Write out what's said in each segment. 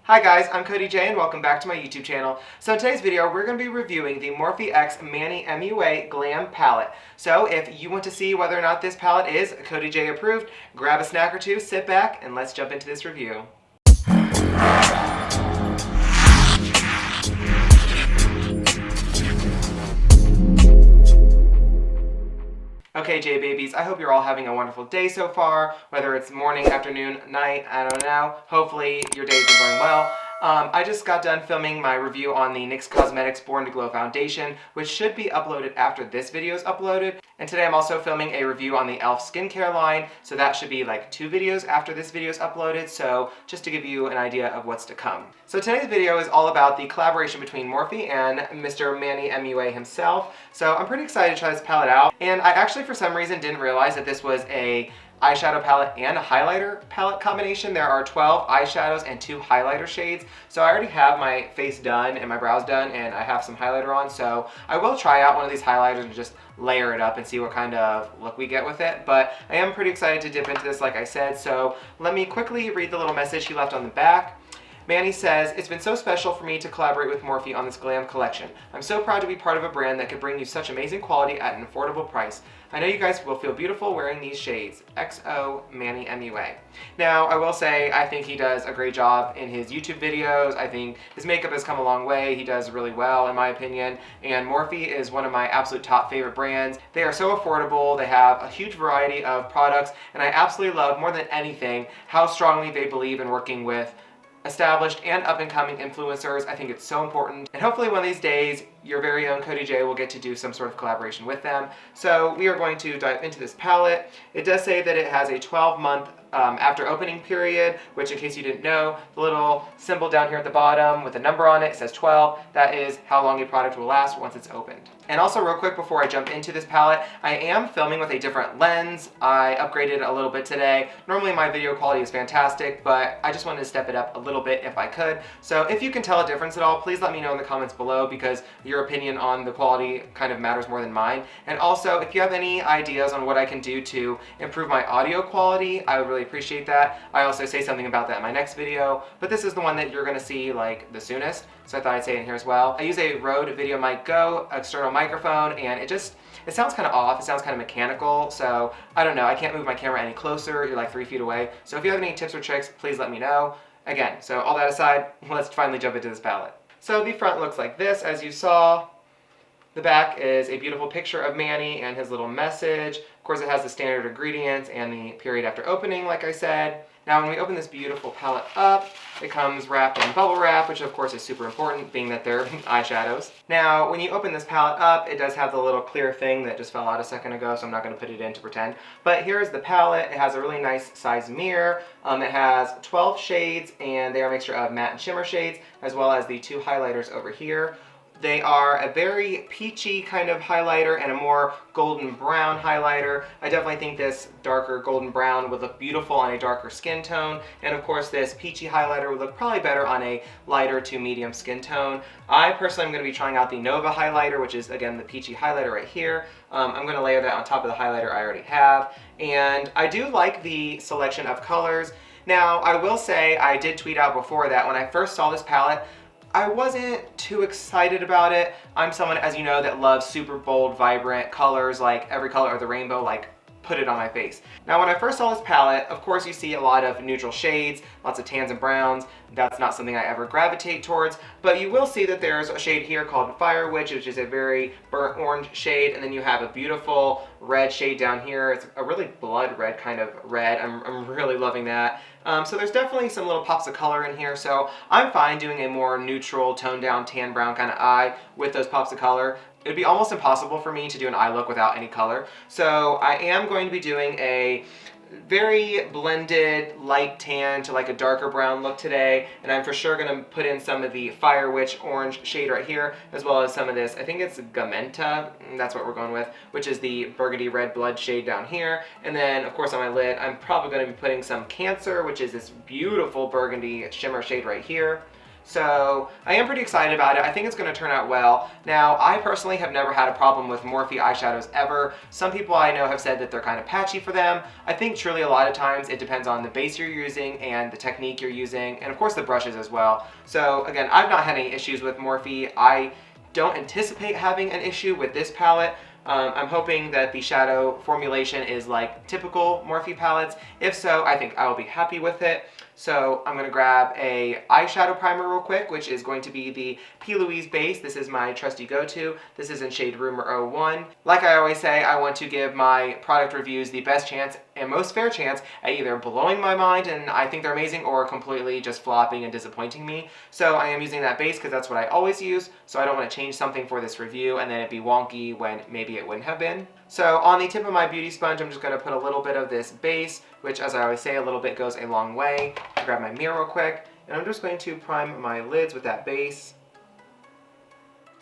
Hi guys, I'm Cody Jay and welcome back to my YouTube channel. So in today's video, we're going to be reviewing the Morphe X Manny MUA Glam palette. So if you want to see whether or not this palette is Cody Jay approved, grab a snack or two, sit back, and let's jump into this review. Okay, J babies, I hope you're all having a wonderful day so far, whether it's morning, afternoon, night, I don't know. Hopefully your day's been going well. I just got done filming my review on the NYX Cosmetics Born to Glow Foundation, which should be uploaded after this video is uploaded. And today I'm also filming a review on the e.l.f. skincare line, so that should be like 2 videos after this video is uploaded, so just to give you an idea of what's to come. So today's video is all about the collaboration between Morphe and Mr. Manny MUA himself. So I'm pretty excited to try this palette out, and I actually for some reason didn't realize that this was a eyeshadow palette and a highlighter palette combination. There are 12 eyeshadows and 2 highlighter shades. So I already have my face done and my brows done, and I have some highlighter on. So I will try out one of these highlighters and just layer it up and see what kind of look we get with it. But I am pretty excited to dip into this, like I said. So let me quickly read the little message he left on the back. Manny says, "It's been so special for me to collaborate with Morphe on this glam collection. I'm so proud to be part of a brand that could bring you such amazing quality at an affordable price. I know you guys will feel beautiful wearing these shades. XO Manny MUA." Now, I will say, I think he does a great job in his YouTube videos. I think his makeup has come a long way. He does really well, in my opinion. And Morphe is one of my absolute top favorite brands. They are so affordable. They have a huge variety of products. And I absolutely love, more than anything, how strongly they believe in working with established and up-and-coming influencers. I think it's so important, and hopefully one of these days your very own Cody Jay will get to do some sort of collaboration with them. So we are going to dive into this palette. It does say that it has a 12-month after opening period, which, in case you didn't know, the little symbol down here at the bottom with a number on it, it says 12. That is how long a product will last once it's opened. And also, real quick before I jump into this palette, I am filming with a different lens. I upgraded a little bit today. Normally my video quality is fantastic, but I just wanted to step it up a little bit if I could. So if you can tell a difference at all, please let me know in the comments below, because your opinion on the quality kind of matters more than mine. And also, if you have any ideas on what I can do to improve my audio quality, I would really appreciate that. I also say something about that in my next video, but this is the one that you're going to see like the soonest, so I thought I'd say it in here as well. I use a Rowe Video Mic Go external microphone, and it sounds kind of off. It sounds kind of mechanical, so I don't know. I can't move my camera any closer. You're like 3 feet away. So if you have any tips or tricks, please let me know. Again, so all that aside, let's finally jump into this palette. So the front looks like this, as you saw. The back is a beautiful picture of Manny and his little message. Of course, it has the standard ingredients and the period after opening, like I said. Now, when we open this beautiful palette up, it comes wrapped in bubble wrap, which of course is super important, being that they're eyeshadows. Now, when you open this palette up, it does have the little clear thing that just fell out a second ago, so I'm not going to put it in to pretend. But here's the palette. It has a really nice size mirror. It has 12 shades, and they are a mixture of matte and shimmer shades, as well as the 2 highlighters over here. They are a very peachy kind of highlighter and a more golden brown highlighter. I definitely think this darker golden brown would look beautiful on a darker skin tone. And of course, this peachy highlighter would look probably better on a lighter to medium skin tone. I personally am going to be trying out the Nova highlighter, which is, again, the peachy highlighter right here. I'm going to layer that on top of the highlighter I already have. And I do like the selection of colors. Now, I will say, I did tweet out before that when I first saw this palette, I wasn't too excited about it. I'm someone, as you know, that loves super bold, vibrant colors, like every color of the rainbow, like put it on my face. Now, when I first saw this palette, of course you see a lot of neutral shades, lots of tans and browns. That's not something I ever gravitate towards, but you will see that there's a shade here called Fire Witch, which is a very burnt orange shade, and then you have a beautiful red shade down here. It's a really blood red kind of red. I'm really loving that. So there's definitely some little pops of color in here, so I'm fine doing a more neutral, toned down, tan brown kind of eye with those pops of color. It would be almost impossible for me to do an eye look without any color. So I am going to be doing a very blended light tan to like a darker brown look today, and I'm for sure going to put in some of the Fire Witch orange shade right here, as well as some of this, I think it's Gamenta, that's what we're going with, which is the burgundy red blood shade down here. And then of course on my lid, I'm probably going to be putting some Cancer, which is this beautiful burgundy shimmer shade right here. So I am pretty excited about it. I think it's going to turn out well. Now, I personally have never had a problem with Morphe eyeshadows ever. Some people I know have said that they're kind of patchy for them. I think truly a lot of times it depends on the base you're using and the technique you're using, and of course the brushes as well. So again, I've not had any issues with Morphe. I don't anticipate having an issue with this palette. I'm hoping that the shadow formulation is like typical Morphe palettes. If so, I think I will be happy with it. So I'm going to grab a eyeshadow primer real quick, which is going to be the P. Louise base. This is my trusty go-to. This is in shade Rumor 01. Like I always say, I want to give my product reviews the best chance and most fair chance at either blowing my mind and I think they're amazing, or completely just flopping and disappointing me. So I am using that base because that's what I always use, so I don't want to change something for this review and then it be wonky when maybe it wouldn't have been. So on the tip of my beauty sponge, I'm just going to put a little bit of this base, which, as I always say, a little bit goes a long way. I'll grab my mirror real quick, and I'm just going to prime my lids with that base.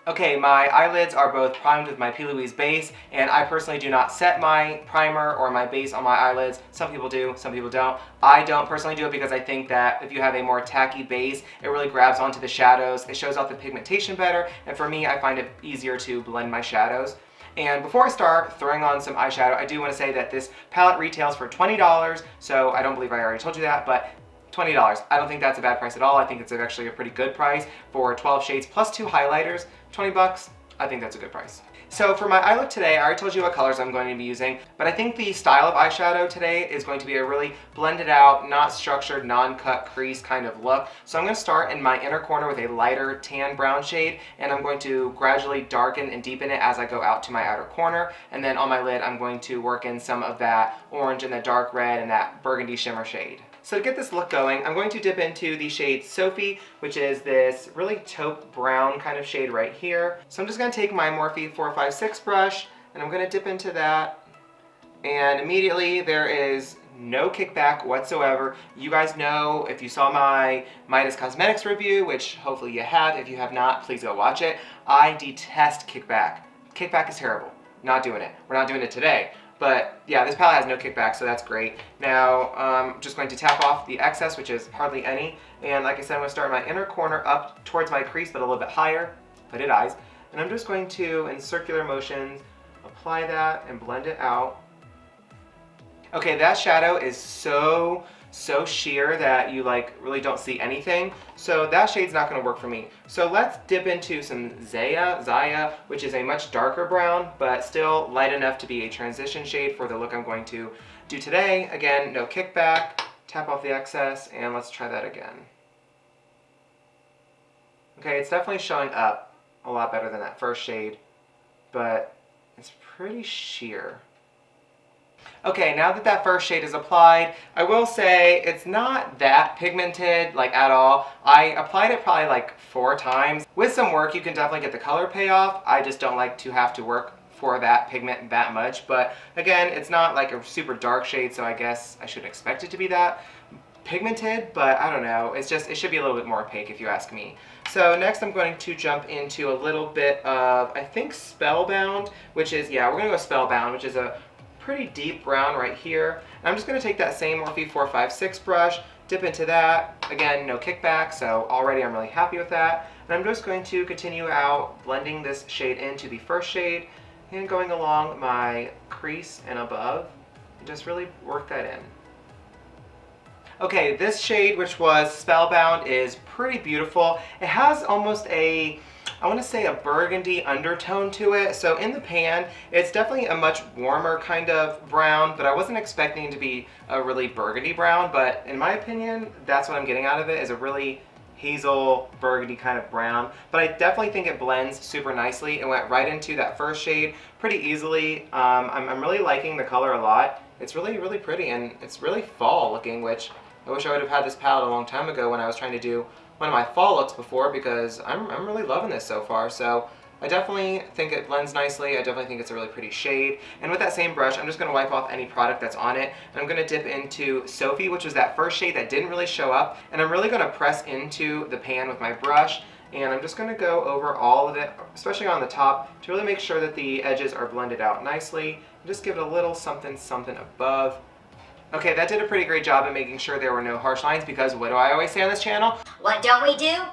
Okay, my eyelids are both primed with my P. Louise base, and I personally do not set my primer or my base on my eyelids. Some people do, some people don't. I don't personally do it because I think that if you have a more tacky base, it really grabs onto the shadows, it shows off the pigmentation better, and for me, I find it easier to blend my shadows. And before I start throwing on some eyeshadow, I do want to say that this palette retails for $20, so I don't believe I already told you that, but $20. I don't think that's a bad price at all. I think it's actually a pretty good price for 12 shades plus 2 highlighters. 20 bucks, I think that's a good price. So for my eye look today, I already told you what colors I'm going to be using, but I think the style of eyeshadow today is going to be a really blended out, not structured, non-cut crease kind of look. So I'm going to start in my inner corner with a lighter tan brown shade, and I'm going to gradually darken and deepen it as I go out to my outer corner. And then on my lid, I'm going to work in some of that orange and the dark red and that burgundy shimmer shade. So to get this look going, I'm going to dip into the shade Sophie, which is this really taupe brown kind of shade right here. So I'm just going to take my Morphe 456 brush, and I'm going to dip into that. And immediately there is no kickback whatsoever. You guys know, if you saw my Midas Cosmetics review, which hopefully you have, if you have not, please go watch it. I detest kickback. Kickback is terrible. Not doing it. We're not doing it today. But yeah, this palette has no kickback, so that's great. Now, I'm just going to tap off the excess, which is hardly any. And like I said, I'm going to start my inner corner up towards my crease, but a little bit higher. I did eyes. And I'm just going to, in circular motions, apply that and blend it out. Okay, that shadow is so sheer that you like really don't see anything. So that shade's not going to work for me. So let's dip into some Zaya, which is a much darker brown, but still light enough to be a transition shade for the look I'm going to do today. Again, no kickback, tap off the excess, and let's try that again. Okay, it's definitely showing up a lot better than that first shade, but it's pretty sheer. Okay, now that that first shade is applied, I will say it's not that pigmented, like at all. I applied it probably like 4 times. With some work, you can definitely get the color payoff. I just don't like to have to work for that pigment that much. But again, it's not like a super dark shade, so I guess I shouldn't expect it to be that pigmented, but I don't know. It's just, it should be a little bit more opaque if you ask me. So next I'm going to jump into a little bit of, I think, Spellbound, which is, yeah, we're going to go Spellbound, which is a pretty deep brown right here. And I'm just going to take that same Morphe 456 brush, dip into that. Again, no kickback, so already I'm really happy with that. And I'm just going to continue out blending this shade into the first shade and going along my crease and above, and just really work that in. Okay, this shade, which was Spellbound, is pretty beautiful. It has almost a, I want to say, a burgundy undertone to it. So in the pan, it's definitely a much warmer kind of brown, but I wasn't expecting it to be a really burgundy brown. But in my opinion, that's what I'm getting out of it, is a really hazel burgundy kind of brown. But I definitely think it blends super nicely. It went right into that first shade pretty easily. I'm really liking the color a lot. It's really, really pretty, and it's really fall looking, which I wish I would have had this palette a long time ago when I was trying to do one of my fall looks before, because I'm really loving this so far. So I definitely think it blends nicely. I definitely think it's a really pretty shade. And with that same brush, I'm just going to wipe off any product that's on it. And I'm going to dip into Sophie, which was that first shade that didn't really show up. And I'm really going to press into the pan with my brush. And I'm just going to go over all of it, especially on the top, to really make sure that the edges are blended out nicely. And just give it a little something something above. Okay, that did a pretty great job at making sure there were no harsh lines, because what do I always say on this channel? What don't we do?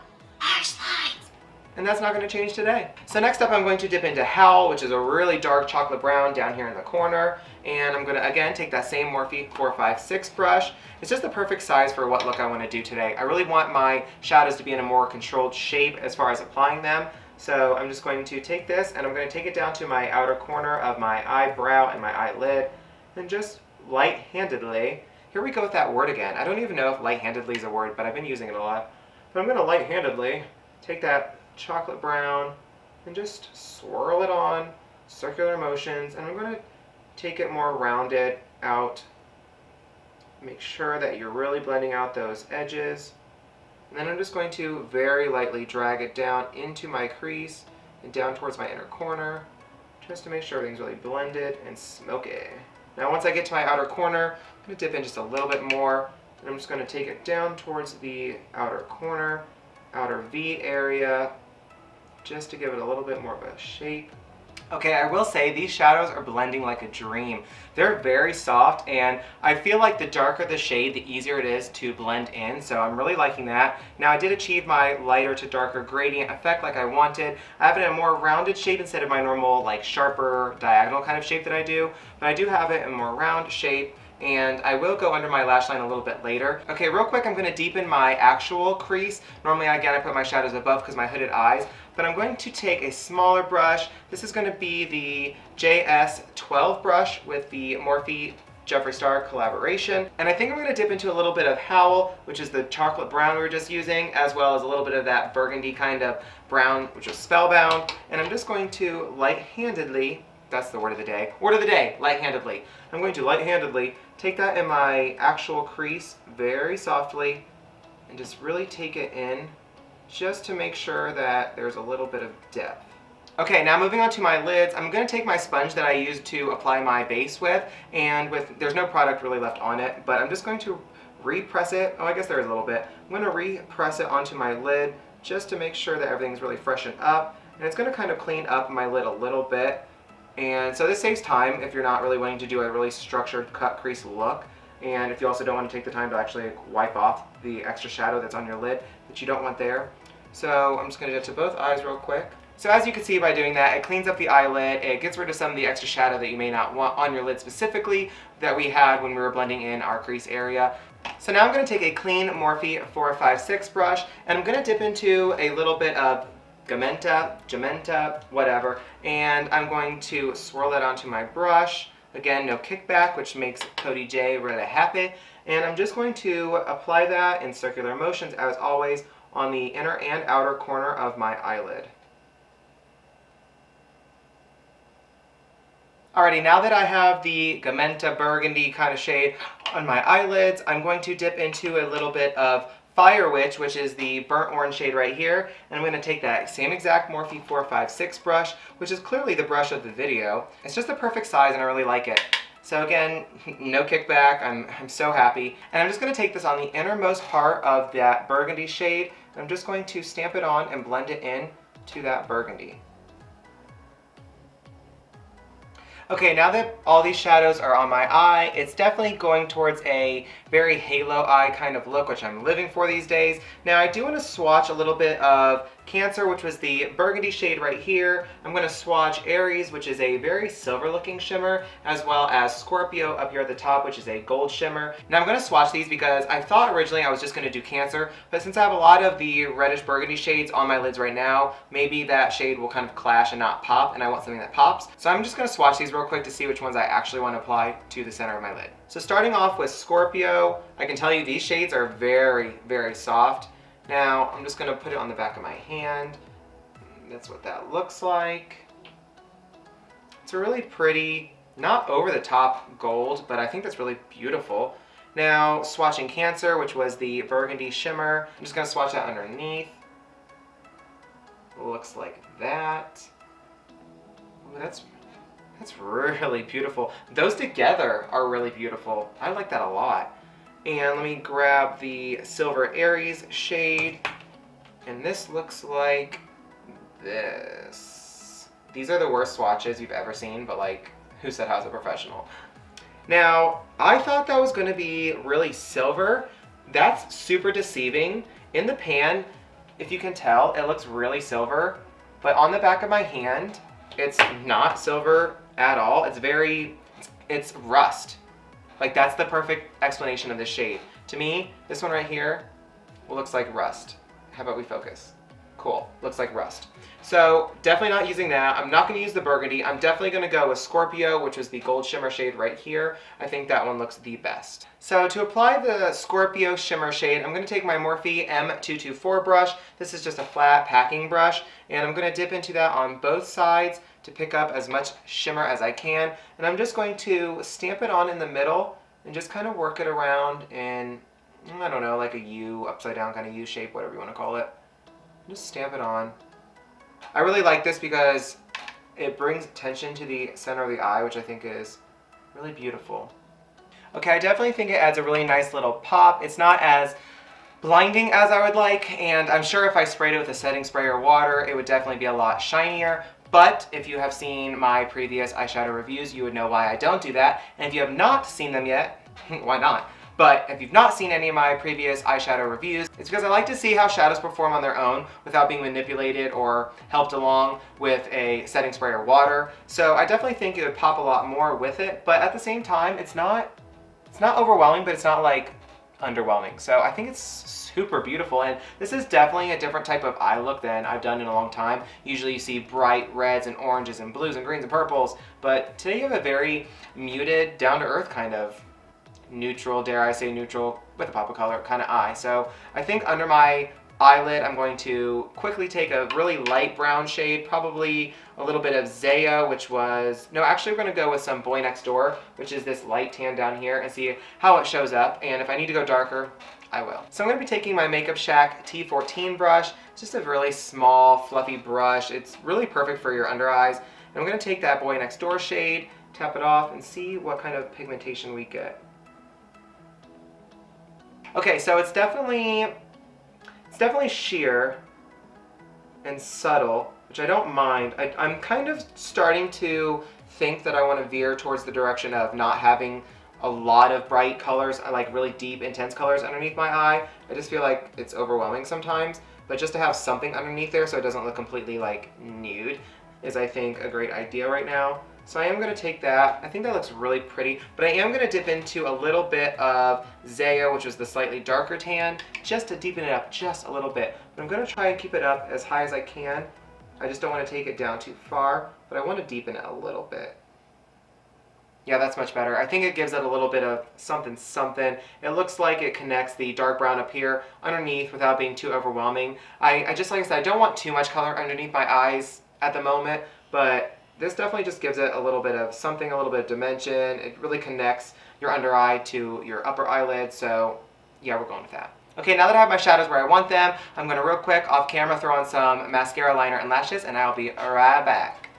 And that's not going to change today. So next up I'm going to dip into Howl, which is a really dark chocolate brown down here in the corner. And I'm going to again take that same Morphe 456 brush. It's just the perfect size for what look I want to do today. I really want my shadows to be in a more controlled shape as far as applying them. So I'm just going to take this and I'm going to take it down to my outer corner of my eyebrow and my eyelid and just light-handedly, here we go with that word again. I don't even know if light-handedly is a word, but I've been using it a lot. But I'm going to light-handedly take that chocolate brown and just swirl it on, circular motions, and I'm going to take it more rounded out. Make sure that you're really blending out those edges. And then I'm just going to very lightly drag it down into my crease and down towards my inner corner, just to make sure everything's really blended and smoky. Now once I get to my outer corner, I'm going to dip in just a little bit more, and I'm just going to take it down towards the outer corner, outer V area, just to give it a little bit more of a shape. Okay, I will say these shadows are blending like a dream. They're very soft, and I feel like the darker the shade, the easier it is to blend in, so I'm really liking that. Now I did achieve my lighter to darker gradient effect like I wanted. I have it in a more rounded shape instead of my normal like sharper diagonal kind of shape that I do, but I do have it in a more round shape. And I will go under my lash line a little bit later. Okay, real quick, I'm going to deepen my actual crease. Normally, again, I put my shadows above because my hooded eyes, but I'm going to take a smaller brush. This is going to be the JS12 brush with the Morphe Jeffree Star collaboration. And I think I'm going to dip into a little bit of Howl, which is the chocolate brown we were just using, as well as a little bit of that burgundy kind of brown, which is Spellbound. And I'm just going to light-handedly, that's the word of the day. Word of the day, light-handedly. I'm going to light-handedly take that in my actual crease very softly and just really take it in just to make sure that there's a little bit of depth. Okay, now moving on to my lids, I'm going to take my sponge that I used to apply my base with, and there's no product really left on it, but I'm just going to repress it. Oh, I guess there is a little bit. I'm going to repress it onto my lid just to make sure that everything's really freshened up, and it's going to kind of clean up my lid a little bit. And so this saves time if you're not really wanting to do a really structured cut crease look, and if you also don't want to take the time to actually wipe off the extra shadow that's on your lid that you don't want there. So I'm just going to do it to both eyes real quick. So as you can see by doing that, it cleans up the eyelid, it gets rid of some of the extra shadow that you may not want on your lid specifically that we had when we were blending in our crease area. So now I'm going to take a clean Morphe 456 brush, and I'm going to dip into a little bit of Gementa, whatever, and I'm going to swirl that onto my brush. Again, no kickback, which makes Cody Jay really happy. And I'm just going to apply that in circular motions, as always, on the inner and outer corner of my eyelid. Alrighty, now that I have the Gementa burgundy kind of shade on my eyelids, I'm going to dip into a little bit of Fire Witch, which is the burnt orange shade right here, and I'm going to take that same exact Morphe 456 brush, which is clearly the brush of the video. It's just the perfect size and I really like it. So again, no kickback, I'm so happy. And I'm just going to take this on the innermost part of that burgundy shade, and I'm just going to stamp it on and blend it in to that burgundy. Okay, now that all these shadows are on my eye, it's definitely going towards a very halo eye kind of look, which I'm living for these days. Now I do want to swatch a little bit of Cancer, which was the burgundy shade right here. I'm going to swatch Aries, which is a very silver looking shimmer, as well as Scorpio up here at the top, which is a gold shimmer. Now I'm going to swatch these because I thought originally I was just going to do Cancer, but since I have a lot of the reddish burgundy shades on my lids right now, maybe that shade will kind of clash and not pop, and I want something that pops. So I'm just going to swatch these real quick to see which ones I actually want to apply to the center of my lid. So starting off with Scorpio, I can tell you these shades are very, very soft. Now I'm just going to put it on the back of my hand. That's what that looks like. It's a really pretty, not over the top gold, but I think that's really beautiful. Now swatching Cancer, which was the burgundy shimmer, I'm just going to swatch that underneath. Looks like that. Ooh, that's really beautiful. Those together are really beautiful. I like that a lot. And let me grab the Silver Aries shade. And this looks like this. These are the worst swatches you've ever seen, but like, who said I was a professional? Now, I thought that was gonna be really silver. That's super deceiving. In the pan, if you can tell, it looks really silver, but on the back of my hand, it's not silver at all. It's rust. Like, that's the perfect explanation of this shade. To me, this one right here looks like rust. How about we focus? Cool, looks like rust. So definitely not using that. I'm not gonna use the burgundy. I'm definitely gonna go with Scorpio, which is the gold shimmer shade right here. I think that one looks the best. So to apply the Scorpio shimmer shade, I'm gonna take my Morphe M224 brush. This is just a flat packing brush, and I'm gonna dip into that on both sides to pick up as much shimmer as I can. And I'm just going to stamp it on in the middle and just kind of work it around in, I don't know, like a U, upside down kind of U shape, whatever you wanna call it. Just stamp it on. I really like this because it brings attention to the center of the eye, which I think is really beautiful. Okay, I definitely think it adds a really nice little pop. It's not as blinding as I would like, and I'm sure if I sprayed it with a setting spray or water, it would definitely be a lot shinier. But if you have seen my previous eyeshadow reviews, you would know why I don't do that. And if you have not seen them yet, why not? But if you've not seen any of my previous eyeshadow reviews, it's because I like to see how shadows perform on their own without being manipulated or helped along with a setting spray or water. So I definitely think it would pop a lot more with it, but at the same time, it's not overwhelming, but it's not like underwhelming. So I think it's super beautiful, and this is definitely a different type of eye look than I've done in a long time. Usually you see bright reds and oranges and blues and greens and purples, but today you have a very muted, down-to-earth kind of neutral, dare I say neutral, with a pop of color kind of eye. So I think under my eyelid, I'm going to quickly take a really light brown shade, probably a little bit of Zaya, which was, no, actually we're gonna go with some Boy Next Door, which is this light tan down here, and see how it shows up. And if I need to go darker, I will. So I'm gonna be taking my Makeup Shack T14 brush. It's just a really small, fluffy brush. It's really perfect for your under eyes. And I'm gonna take that Boy Next Door shade, tap it off, and see what kind of pigmentation we get. Okay, so it's definitely sheer and subtle, which I don't mind. I'm kind of starting to think that I want to veer towards the direction of not having a lot of bright colors, like really deep, intense colors underneath my eye. I just feel like it's overwhelming sometimes, but just to have something underneath there so it doesn't look completely like nude is, I think, a great idea right now. So I am going to take that. I think that looks really pretty, but I am going to dip into a little bit of Zaya, which is the slightly darker tan, just to deepen it up just a little bit. But I'm going to try and keep it up as high as I can. I just don't want to take it down too far, but I want to deepen it a little bit. Yeah, that's much better. I think it gives it a little bit of something something. It looks like it connects the dark brown up here underneath without being too overwhelming. I just, like I said, I don't want too much color underneath my eyes at the moment, but this definitely just gives it a little bit of something, a little bit of dimension. It really connects your under eye to your upper eyelid, so yeah, we're going with that. Okay, now that I have my shadows where I want them, I'm gonna real quick off camera throw on some mascara, liner, and lashes, and I'll be right back.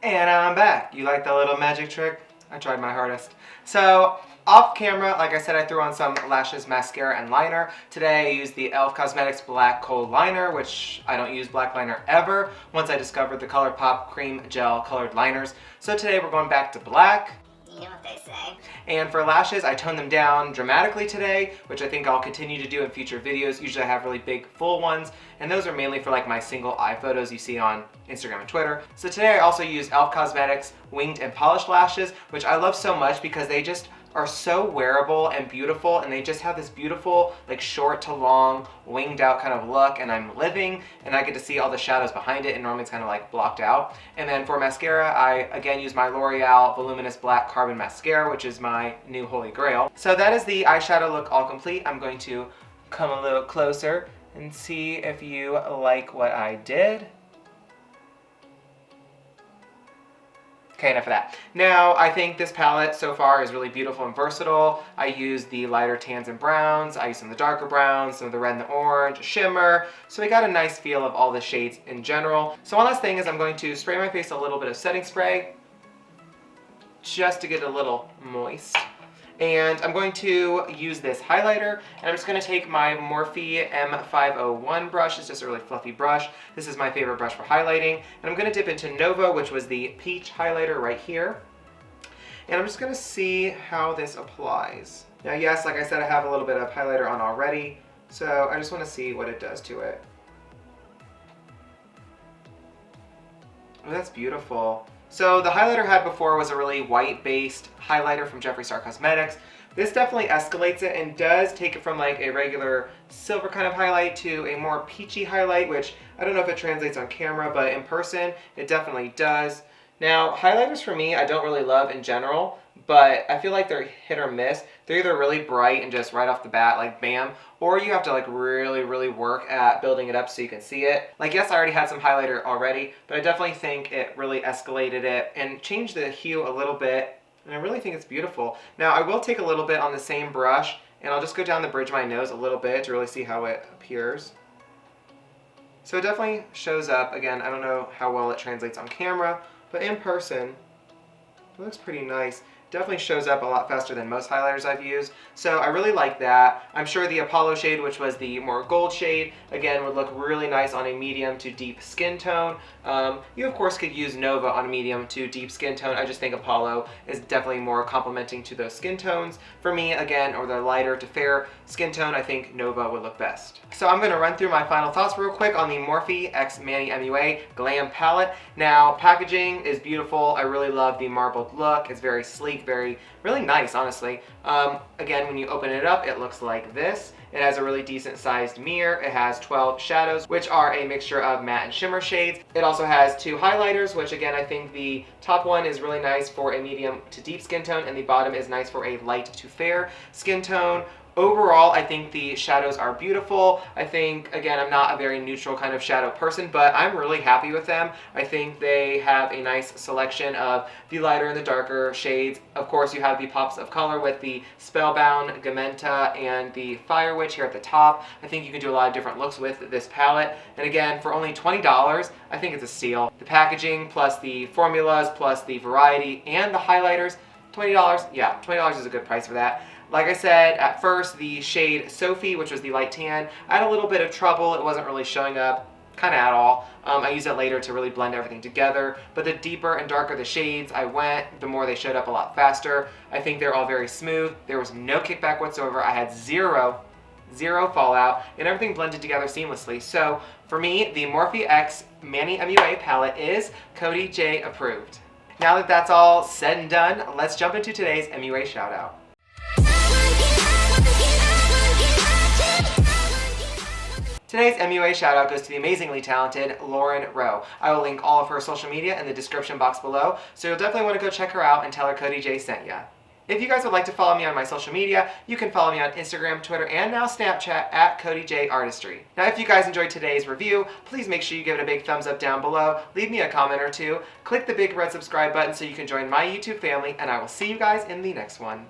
And I'm back. You like the little magic trick? I tried my hardest. So off camera, like I said, I threw on some lashes, mascara, and liner. Today I used the e.l.f. Cosmetics Black Kohl Liner, which I don't use black liner ever once I discovered the ColourPop Cream Gel Colored Liners. So today we're going back to black. You know what they say. And for lashes, I toned them down dramatically today, which I think I'll continue to do in future videos. Usually I have really big, full ones, and those are mainly for like my single eye photos you see on Instagram and Twitter. So today I also used e.l.f. Cosmetics Winged and Polished Lashes, which I love so much because they just are so wearable and beautiful, and they just have this beautiful, like, short to long, winged out kind of look, and I'm living, and I get to see all the shadows behind it, and normally it's kind of like blocked out. And then for mascara, I again use my L'Oreal Voluminous Black Carbon Mascara, which is my new holy grail. So that is the eyeshadow look all complete. I'm going to come a little closer and see if you like what I did. Okay, enough of that. Now, I think this palette so far is really beautiful and versatile. I use the lighter tans and browns. I use some of the darker browns, some of the red and the orange, shimmer. So we got a nice feel of all the shades in general. So one last thing is I'm going to spray my face a little bit of setting spray just to get it a little moist. And I'm going to use this highlighter, and I'm just going to take my Morphe M501 brush. It's just a really fluffy brush. This is my favorite brush for highlighting. And I'm going to dip into Nova, which was the peach highlighter right here. And I'm just going to see how this applies. Now, yes, like I said, I have a little bit of highlighter on already, so I just want to see what it does to it. Oh, that's beautiful. So the highlighter I had before was a really white-based highlighter from Jeffree Star Cosmetics. This definitely escalates it and does take it from like a regular silver kind of highlight to a more peachy highlight, which I don't know if it translates on camera, but in person, it definitely does. Now, highlighters for me, I don't really love in general, but I feel like they're hit or miss. They're either really bright and just right off the bat, like bam, or you have to like really work at building it up so you can see it. Like, yes, I already had some highlighter already, but I definitely think it really escalated it and changed the hue a little bit. And I really think it's beautiful. Now, I will take a little bit on the same brush, and I'll just go down the bridge of my nose a little bit to really see how it appears. So it definitely shows up. Again, I don't know how well it translates on camera, but in person, it looks pretty nice. Definitely shows up a lot faster than most highlighters I've used, so I really like that. I'm sure the Apollo shade, which was the more gold shade, again would look really nice on a medium to deep skin tone. You of course could use Nova on a medium to deep skin tone. I just think Apollo is definitely more complementing to those skin tones. For me, again, or the lighter to fair skin tone, I think Nova would look best. So I'm going to run through my final thoughts real quick on the Morphe x Manny MUA Glam palette. Now, packaging is beautiful. I really love the marbled look. It's very sleek, really nice, honestly. Again, when you open it up, it looks like this. It has a really decent sized mirror. It has 12 shadows, which are a mixture of matte and shimmer shades. It also has 2 highlighters, which again, I think the top one is really nice for a medium to deep skin tone, and the bottom is nice for a light to fair skin tone. Overall, I think the shadows are beautiful. I think, again, I'm not a very neutral kind of shadow person, but I'm really happy with them. I think they have a nice selection of the lighter and the darker shades. Of course, you have the pops of color with the Spellbound, Gamenta, and the Fire Witch here at the top. I think you can do a lot of different looks with this palette. And again, for only $20, I think it's a steal. The packaging, plus the formulas, plus the variety, and the highlighters, $20, yeah, $20 is a good price for that. Like I said, at first, the shade Sophie, which was the light tan, I had a little bit of trouble. It wasn't really showing up kind of at all. I used it later to really blend everything together. But the deeper and darker the shades I went, the more they showed up a lot faster. I think they're all very smooth. There was no kickback whatsoever. I had zero fallout, and everything blended together seamlessly. So for me, the Morphe X Manny MUA palette is Cody Jay approved. Now that that's all said and done, let's jump into today's MUA shoutout. Today's MUA shoutout goes to the amazingly talented Lauren Rowe. I will link all of her social media in the description box below, so you'll definitely want to go check her out and tell her Cody J sent ya. If you guys would like to follow me on my social media, you can follow me on Instagram, Twitter, and now Snapchat at Cody J Artistry. Now, if you guys enjoyed today's review, please make sure you give it a big thumbs up down below, leave me a comment or two, click the big red subscribe button so you can join my YouTube family, and I will see you guys in the next one.